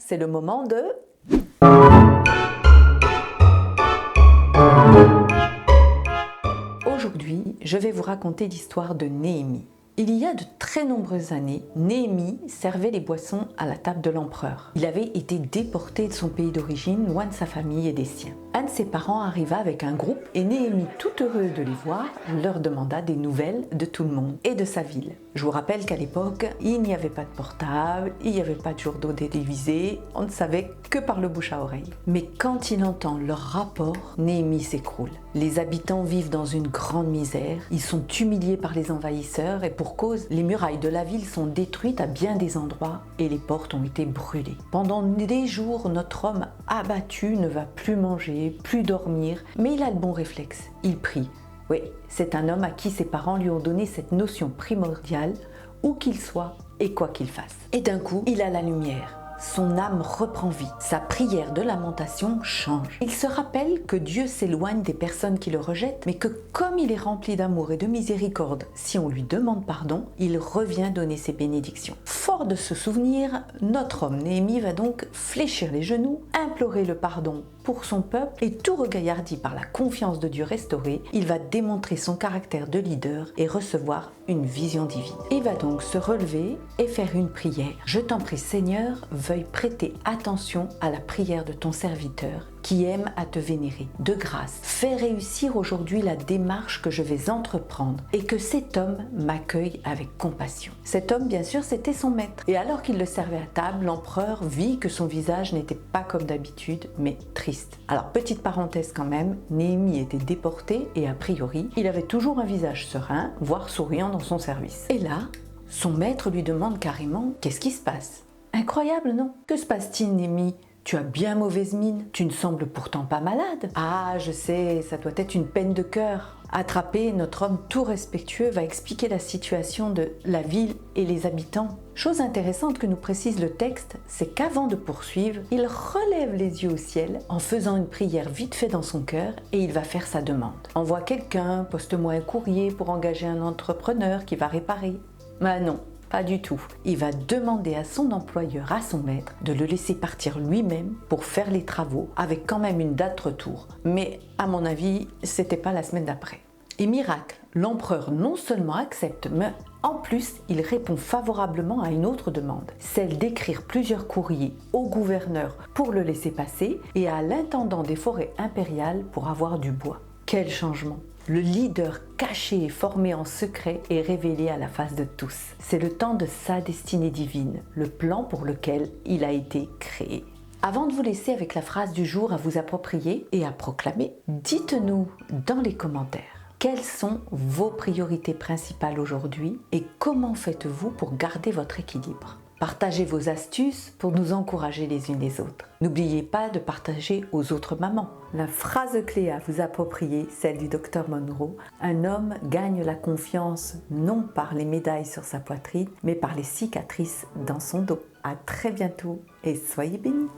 c'est le moment de... Aujourd'hui, je vais vous raconter l'histoire de Néhémie. Il y a de très nombreuses années, Néhémie servait les boissons à la table de l'empereur. Il avait été déporté de son pays d'origine, loin de sa famille et des siens. Un de ses parents arriva avec un groupe et Néhémie, tout heureux de les voir, leur demanda des nouvelles de tout le monde et de sa ville. Je vous rappelle qu'à l'époque, il n'y avait pas de portable, il n'y avait pas de journaux télévisés, on ne savait que par le bouche à oreille. Mais quand il entend leur rapport, Néhémie s'écroule. Les habitants vivent dans une grande misère, ils sont humiliés par les envahisseurs et pour cause, les murailles de la ville sont détruites à bien des endroits et les portes ont été brûlées. Pendant des jours, notre homme abattu ne va plus manger, plus dormir, mais il a le bon réflexe, il prie. Oui, c'est un homme à qui ses parents lui ont donné cette notion primordiale, où qu'il soit et quoi qu'il fasse. Et d'un coup, il a la lumière. Son âme reprend vie. Sa prière de lamentation change. Il se rappelle que Dieu s'éloigne des personnes qui le rejettent, mais que comme il est rempli d'amour et de miséricorde, si on lui demande pardon, il revient donner ses bénédictions. Fort de ce souvenir, notre homme Néhémie va donc fléchir les genoux, implorer le pardon pour son peuple et tout regaillardi par la confiance de Dieu restaurée, il va démontrer son caractère de leader et recevoir une vision divine. Il va donc se relever et faire une prière. Je t'en prie Seigneur, veuille prêter attention à la prière de ton serviteur qui aime à te vénérer. De grâce, fais réussir aujourd'hui la démarche que je vais entreprendre et que cet homme m'accueille avec compassion. Cet homme, bien sûr, c'était son maître. Et alors qu'il le servait à table, l'empereur vit que son visage n'était pas comme d'habitude, mais triste. Alors, petite parenthèse quand même, Néhémie était déporté et a priori, il avait toujours un visage serein, voire souriant dans son service. Et là, son maître lui demande carrément « Qu'est-ce qui se passe ?» Incroyable, non? Que se passe-t-il, Néhémie? Tu as bien mauvaise mine, tu ne sembles pourtant pas malade. Ah, je sais, ça doit être une peine de cœur. Attrapé, notre homme tout respectueux va expliquer la situation de la ville et les habitants. Chose intéressante que nous précise le texte, c'est qu'avant de poursuivre, il relève les yeux au ciel en faisant une prière vite fait dans son cœur et il va faire sa demande. Envoie quelqu'un, poste-moi un courrier pour engager un entrepreneur qui va réparer. Mais non. Pas du tout. Il va demander à son employeur, à son maître, de le laisser partir lui-même pour faire les travaux avec quand même une date retour. Mais à mon avis, c'était pas la semaine d'après. Et miracle, l'empereur non seulement accepte, mais en plus, il répond favorablement à une autre demande, celle d'écrire plusieurs courriers au gouverneur pour le laisser passer et à l'intendant des forêts impériales pour avoir du bois. Quel changement! Le leader caché et formé en secret est révélé à la face de tous. C'est le temps de sa destinée divine, le plan pour lequel il a été créé. Avant de vous laisser avec la phrase du jour à vous approprier et à proclamer, dites-nous dans les commentaires quelles sont vos priorités principales aujourd'hui et comment faites-vous pour garder votre équilibre. Partagez vos astuces pour nous encourager les unes les autres. N'oubliez pas de partager aux autres mamans. La phrase clé à vous approprier, celle du Dr Monroe, un homme gagne la confiance non par les médailles sur sa poitrine, mais par les cicatrices dans son dos. À très bientôt et soyez bénis.